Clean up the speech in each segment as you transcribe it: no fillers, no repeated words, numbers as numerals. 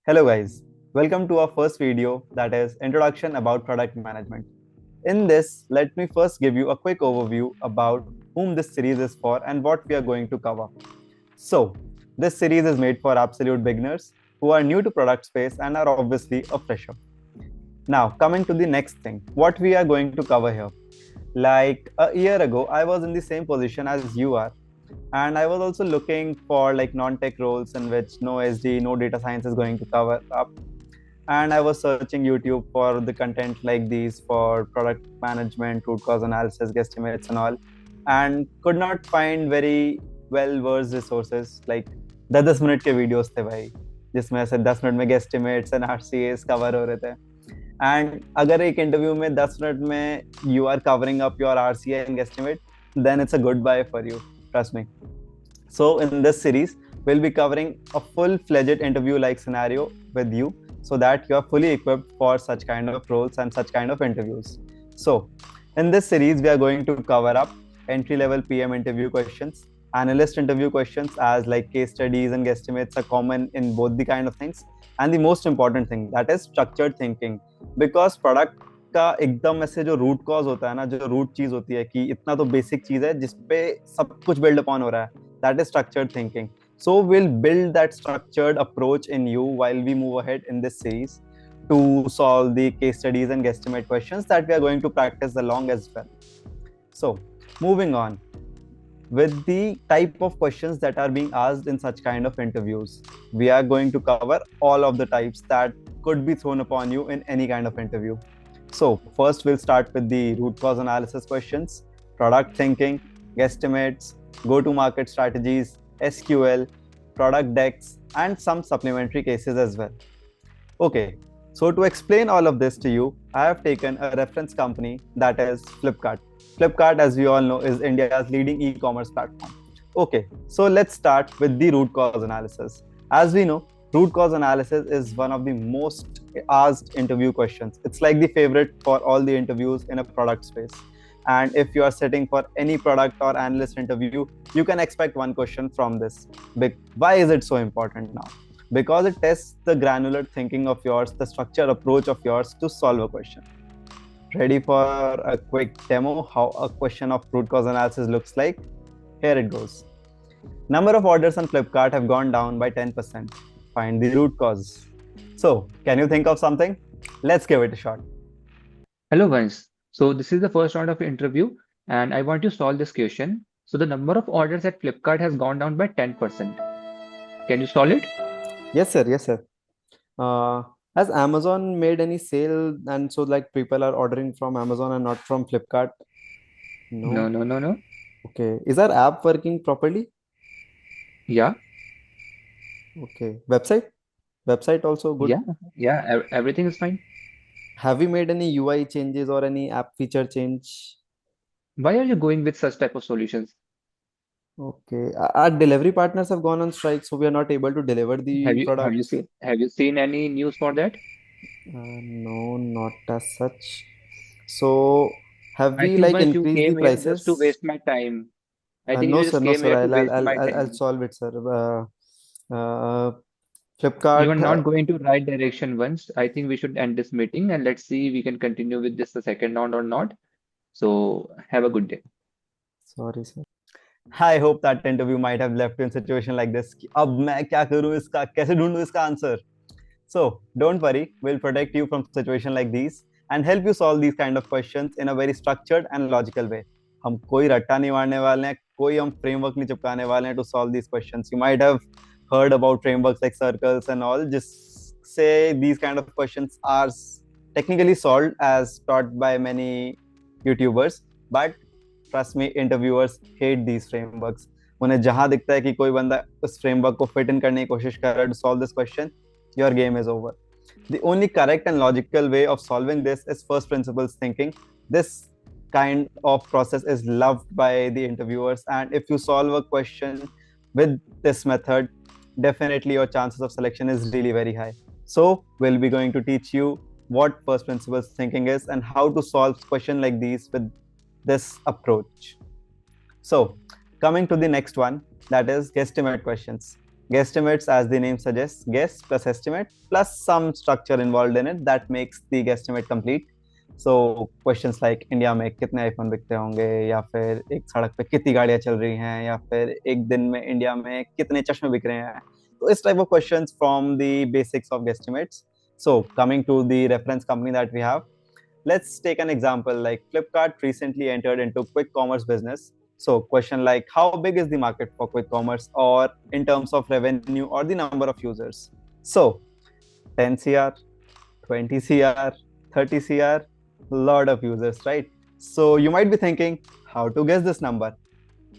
Hello guys, welcome to our first video that is Introduction about Product Management. In this, let me first give you a quick overview about whom this series is for and what we are going to cover. So, this series is made for absolute beginners who are new to product space and are obviously a fresher. Now, coming to the next thing, what we are going to cover here. Like a year ago, I was in the same position as you are, and I was also looking for like non-tech roles in which no SD, no data science is going to cover up. And I was searching YouTube for the content like these for product management, root cause analysis, guesstimates, and all, and could not find very well versed resources. Like 10-10 minute के videos थे भाई, जिसमें ऐसे 10 मिनट में गेस्टिमेट्स and RCS cover हो रहे थे. एंड अगर एक इंटरव्यू में 10 मिनट में you are covering up your RCA and guesstimate, then it's a goodbye for you. Trust me. So, in this series, we'll be covering a full-fledged interview-like scenario with you so that you are fully equipped for such kind of roles and such kind of interviews. So, in this series, we are going to cover up entry-level PM interview questions, analyst interview questions, as like case studies and guesstimates are common in both the kind of things, and the most important thing, that is structured thinking. Because product का एकदम ऐसे जो root cause होता है ना, जो root चीज होती है कि इतना तो बेसिक चीज है जिसपे सब कुछ बिल्ड अपॉन हो रहा है, that is structured thinking. So we'll build that structured approach in you while we move ahead in this series to solve the case studies and guesstimate questions that we are going to practice along as well. So moving on with the type of questions that are being asked in such kind of interviews, we are going to cover all of the types that could be thrown upon you in any kind of interview. So first we'll start with the root cause analysis questions, product thinking, guesstimates, go-to-market strategies, SQL, product decks, and some supplementary cases as well. Okay, so to explain all of this to you, I have taken a reference company that is Flipkart. Flipkart, as we all know, is India's leading e-commerce platform. Okay, so let's start with the root cause analysis. As we know, root cause analysis is one of the most asked interview questions. It's like the favorite for all the interviews in a product space. And if you are sitting for any product or analyst interview, you can expect one question from this. Why is it so important now? Because it tests the granular thinking of yours, the structured approach of yours to solve a question. Ready for a quick demo how a question of root cause analysis looks like? Here it goes. Number of orders on Flipkart have gone down by 10%. Find the root cause. So, can you think of something? Let's give it a shot. Hello, Vansh. So this is the first round of interview, and I want to solve this question. So the number of orders at Flipkart has gone down by 10%. Can you solve it? Yes, sir. Yes, sir. Uh, has Amazon made any sale and so like people are ordering from Amazon and not from Flipkart? No, No. no, no, no. Okay. Is our app working properly? Yeah, Okay. Website also good. yeah, yeah. Everything is fine. Have we made any UI changes or any app feature change? Why are you going with such type of solutions? Okay. Our delivery partners have gone on strike, so we are not able to deliver Have the you have you products. seen have you seen any news for that? No, not as such. So, have I we think like once you increased the came here just to prices? waste my time. I think No, you sir. just No, came sir. here to I'll waste I'll my I'll, I'll time. solve it, sir. Uh, You are Flipkart. not going to right direction once. I think we should end this meeting and let's see we can continue with this the second round or not. So have a good day. Sorry, sir. I hope that interview might have left you in situation like this. कि अब मैं क्या करूं इसका कैसे ढूंढूं इसका answer. So don't worry, we'll protect you from situation like these and help you solve these kind of questions in a very structured and logical way. हम कोई रट्टा नहीं मारने वाले हैं, कोई हम framework नहीं चिपकाने वाले हैं to solve these questions. You might have heard about frameworks like circles and all. Just say these kind of questions are technically solved as taught by many YouTubers, but trust me, interviewers hate these frameworks. उन्हें जहां दिखता है कि कोई बंदा उस framework को fit in करने की कोशिश कर रहा है to solve this question, your game is over. The only correct and logical way of solving this is first principles thinking. This kind of process is loved by the interviewers, and if you solve a question with this method, definitely your chances of selection is really very high. So we'll be going to teach you what first principles thinking is and how to solve question like these with this approach. So coming to the next one, that is guesstimate questions. Guesstimates, as the name suggests, guess plus estimate plus some structure involved in it that makes the guesstimate complete. So questions like India में कितने iPhone बिकते होंगे, या फिर एक सड़क पे कितनी गाड़ियां चल रही हैं, या फिर एक दिन में इंडिया में कितने चश्मे बिक रहे हैं. So इस type of questions from the basics of guesstimates. So coming to the reference company that we have, let's take an example like Flipkart recently entered into quick commerce business. So question like how big is the market for quick commerce, or in terms of revenue or the number of users. So 10 cr, 20 cr, 30 cr, lot of users, right? So you might be thinking how to guess this number.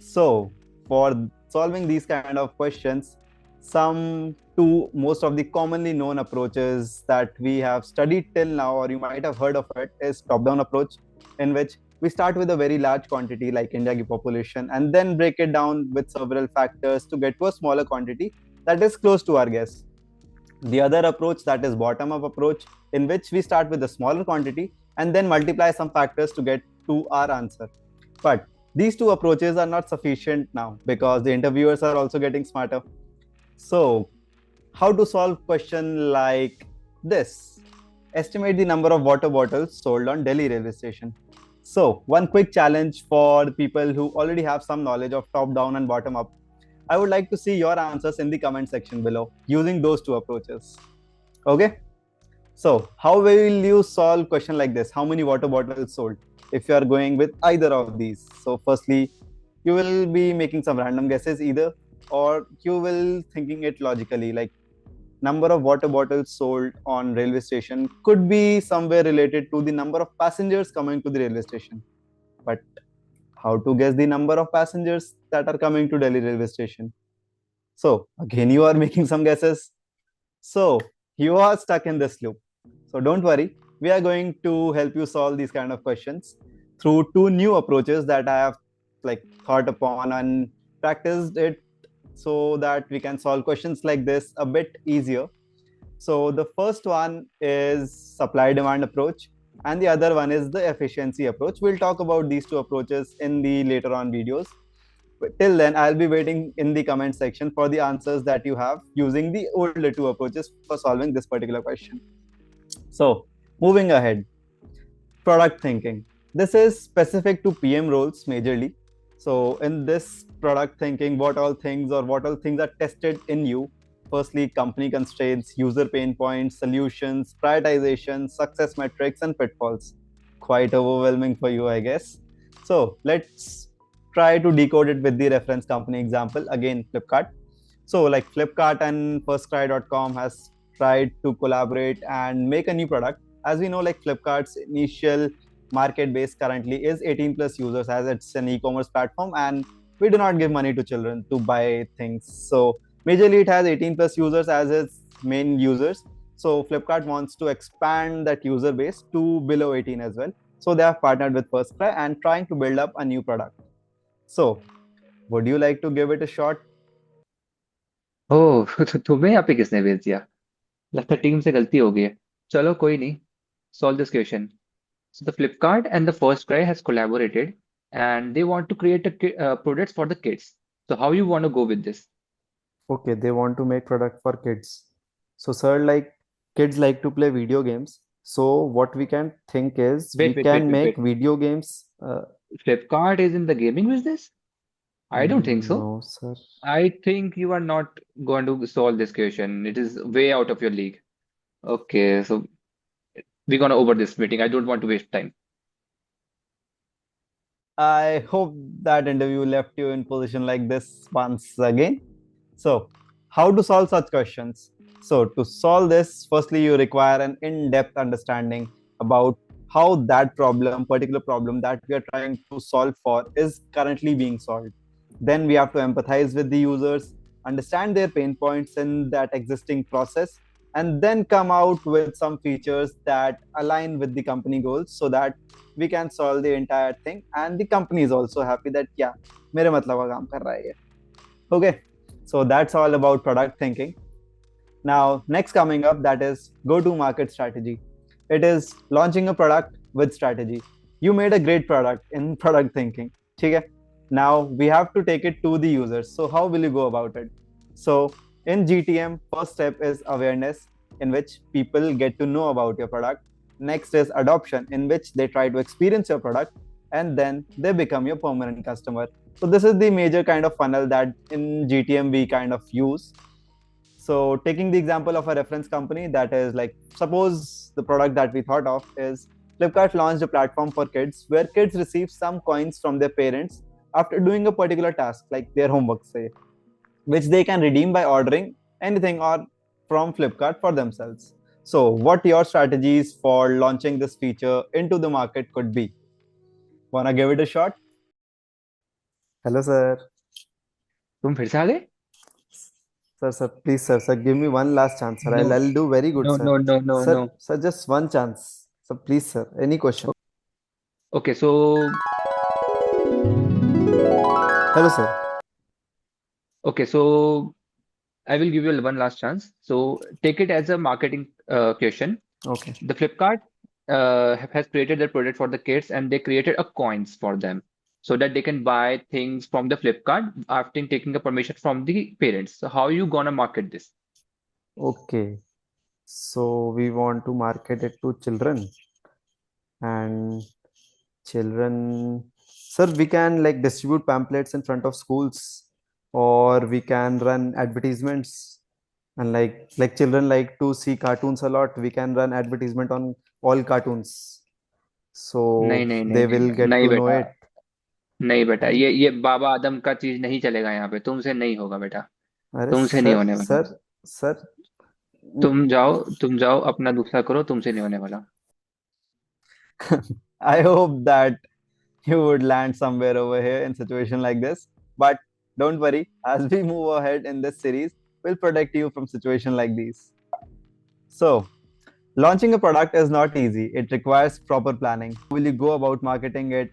So for solving these kind of questions, some two most of the commonly known approaches that we have studied till now, or you might have heard of it, is top-down approach, in which we start with a very large quantity like India ki population and then break it down with several factors to get to a smaller quantity that is close to our guess. The other approach, that is bottom-up approach, in which we start with a smaller quantity and then multiply some factors to get to our answer. But these two approaches are not sufficient now because the interviewers are also getting smarter. So how to solve question like this? Estimate the number of water bottles sold on Delhi railway station. So one quick challenge for people who already have some knowledge of top down and bottom up. I would like to see your answers in the comment section below using those two approaches. Okay. So how will you solve question like this? How many water bottles sold? If you are going with either of these. So firstly, you will be making some random guesses either, or you will thinking it logically, like number of water bottles sold on railway station could be somewhere related to the number of passengers coming to the railway station. But how to guess the number of passengers that are coming to Delhi railway station? So again, you are making some guesses. So you are stuck in this loop. So don't worry, we are going to help you solve these kind of questions through two new approaches that I have like thought upon and practiced it so that we can solve questions like this a bit easier. So the first one is supply demand approach and the other one is the efficiency approach. We'll talk about these two approaches in the later on videos. But till then, I'll be waiting in the comment section for the answers that you have using the older two approaches for solving this particular question. So moving ahead, product thinking. This is specific to PM roles majorly. So in this product thinking, what all things are tested in you? Firstly, company constraints, user pain points, solutions, prioritization, success metrics, and pitfalls. Quite overwhelming for you, I guess. So let's try to decode it with the reference company example. Again, Flipkart. So like Flipkart and firstcry.com has tried to collaborate and make a new product. As we know, like Flipkart's initial market base currently is 18 plus users, as it's an e-commerce platform and we do not give money to children to buy things. So majorly it has 18 plus users as its main users. So Flipkart wants to expand that user base to below 18 as well. So they have partnered with FirstCry and trying to build up a new product. So would you like to give it a shot? ओह तो तुम्हें यहाँ पे किसने भेज दिया? लगता है team से गलती हो गई है. चलो कोई नहीं. Solve this question. So the Flipkart and the First Cry has collaborated and they want to create products for the kids. So how you want to go with this? Okay, they want to make product for kids. So sir, like kids like to play video games. So what we can think is we Wait, wait, wait, can wait, make wait. video games. Flipkart is in the gaming business? I don't think so. No, sir. I think you are not going to solve this question. It is way out of your league. Okay, so we're gonna over this meeting. I don't want to waste time. I hope that interview left you in position like this once again. So, how to solve such questions? So, to solve this, firstly, you require an in-depth understanding about how that particular problem that we are trying to solve for, is currently being solved. Then we have to empathize with the users, understand their pain points in that existing process, and then come out with some features that align with the company goals so that we can solve the entire thing and the company is also happy that yeah, मेरे मतलब का काम कर रहा है ये. Okay, so that's all about product thinking. Now next coming up, that is go to market strategy. It is launching a product with strategy. You made a great product in product thinking, ठीक है? Now we have to take it to the users. So how will you go about it? So In GTM, first step is awareness, in which people get to know about your product. Next is adoption, in which they try to experience your product, and then they become your permanent customer. So this is the major kind of funnel that in GTM we kind of use. So taking the example of a reference company, that is like, suppose the product that we thought of is Flipkart launched a platform for kids where kids receive some coins from their parents after doing a particular task, like their homework, say, which they can redeem by ordering anything or from Flipkart for themselves. So, what your strategies for launching this feature into the market could be? Wanna give it a shot? Hello, sir. तुम फिर से आ गए? Sir, please, sir, give me one last chance, sir. No, I'll do very good, no, sir. no, no, no, Sir, no. sir, just one chance. So, please, sir, any question? Okay, so Hello, sir. okay, so I will give you one last chance. So take it as a marketing question. Okay. The Flipkart has created their product for the kids, and they created a coins for them so that they can buy things from the Flipkart after taking a permission from the parents. So how you gonna market this? Okay. So, we want to market it to children, and children, sir, we can like distribute pamphlets in front of schools, or we can run advertisements. And like children like to see cartoons a lot, we can run advertisement on all cartoons, नहीं so नहीं नहीं they नहीं will get नहीं to know बेटा, it. नहीं बेटा, And ये बाबा आदम का चीज नहीं चलेगा यहाँ पे, तुमसे नहीं होगा बेटा, अरे तुमसे नहीं सर होने वाला। सर सर तुम जाओ अपना दूसरा करो, तुमसे नहीं होने वाला। I hope that you would land somewhere over here in situation like this. But don't worry, as we move ahead in this series, we'll protect you from situation like these. So, launching a product is not easy. It requires proper planning. How will you go about marketing it?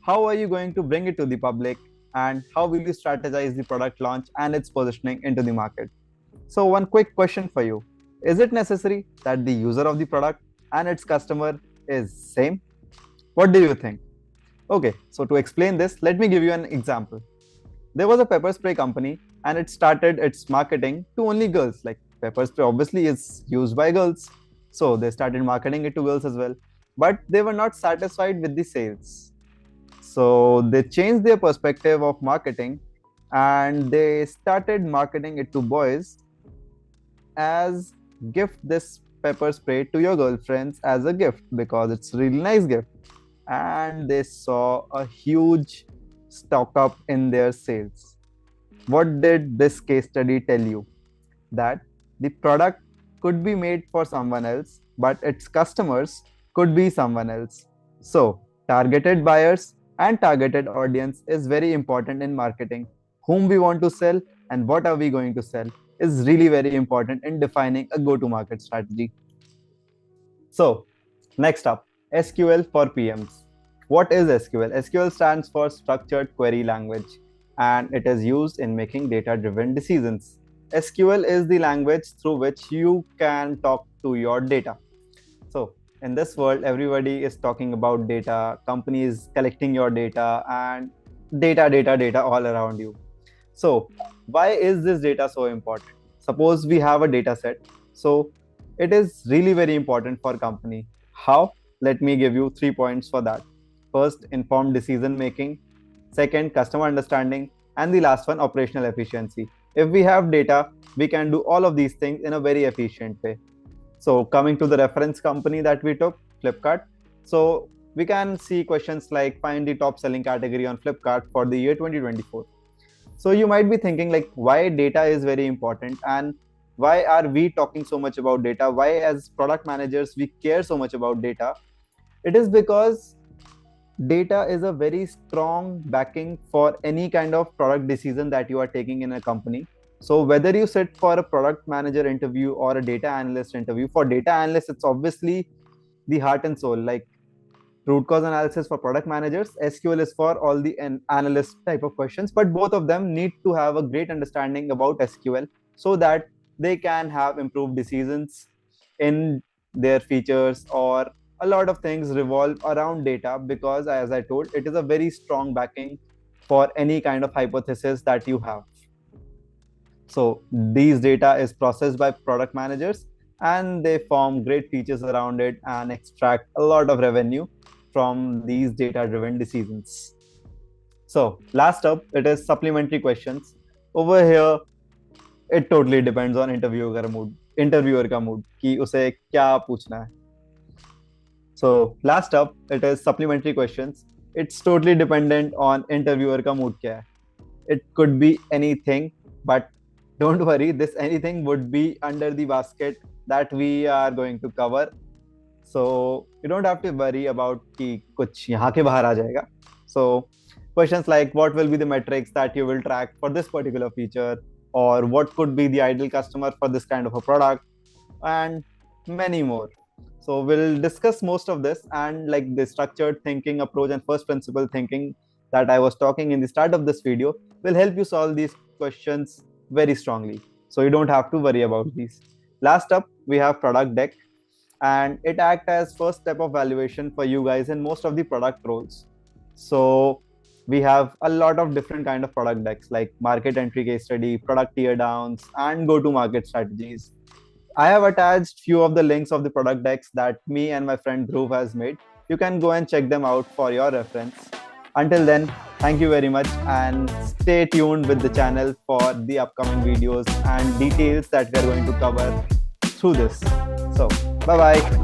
How are you going to bring it to the public? And how will you strategize the product launch and its positioning into the market? So, one quick question for you. Is it necessary that the user of the product and its customer is same? What do you think? Okay, so to explain this, let me give you an example. There was a pepper spray company and it started its marketing to only girls. Like pepper spray obviously is used by girls. So they started marketing it to girls as well. But they were not satisfied with the sales. So they changed their perspective of marketing and they started marketing it to boys as gift this pepper spray to your girlfriends as a gift because it's a really nice gift. And they saw a huge stock up in their sales. What did this case study tell you? That the product could be made for someone else, but its customers could be someone else. So, targeted buyers and targeted audience is very important in marketing. Whom we want to sell and what are we going to sell is really very important in defining a go to market strategy. So, next up, SQL for PMs. What is SQL? SQL stands for Structured Query Language and it is used in making data driven decisions. SQL is the language through which you can talk to your data. So, in this world, everybody is talking about data, companies collecting your data, and data all around you. So, why is this data so important? Suppose we have a data set. So, it is really very important for company. How? Let me give you 3 points for that. First, informed decision making. Second, customer understanding. And the last one, operational efficiency. If we have data, we can do all of these things in a very efficient way. So, coming to the reference company that we took, Flipkart. So, we can see questions like find the top selling category on Flipkart for the year 2024. So you might be thinking like why data is very important and why are we talking so much about data? Why as product managers we care so much about data? It is because data is a very strong backing for any kind of product decision that you are taking in a company. So whether you sit for a product manager interview or a data analyst interview, for data analysts it's obviously the heart and soul. Like root cause analysis for product managers, SQL is for all the analyst type of questions, but both of them need to have a great understanding about SQL so that they can have improved decisions in their features, or a lot of things revolve around data because as I told, it is a very strong backing for any kind of hypothesis that you have. So these data is processed by product managers and they form great features around it and extract a lot of revenue from these data driven decisions. So last up, it is supplementary questions. Over here, it totally depends on interviewer का mood कि उसे क्या पूछना है. So last up, it is supplementary questions. It's totally dependent on interviewer का mood क्या है. It could be anything, but don't worry, this anything would be under the basket that we are going to cover. So you don't have to worry about कि कुछ यहाँ के बाहर आ जाएगा. So questions like what will be the metrics that you will track for this particular feature, or what could be the ideal customer for this kind of a product, and many more. So we'll discuss most of this, and like the structured thinking approach and first principle thinking that I was talking in the start of this video will help you solve these questions very strongly. So you don't have to worry about these. Last up, we have product deck, and it acts as first step of valuation for you guys in most of the product roles. So we have a lot of different kind of product decks like market entry case study, product tear downs, and go to market strategies. I have attached few of the links of the product decks that me and my friend Dhruv has made. You can go and check them out for your reference. Until then, thank you very much and stay tuned with the channel for the upcoming videos and details that we are going to cover through this. So, bye bye.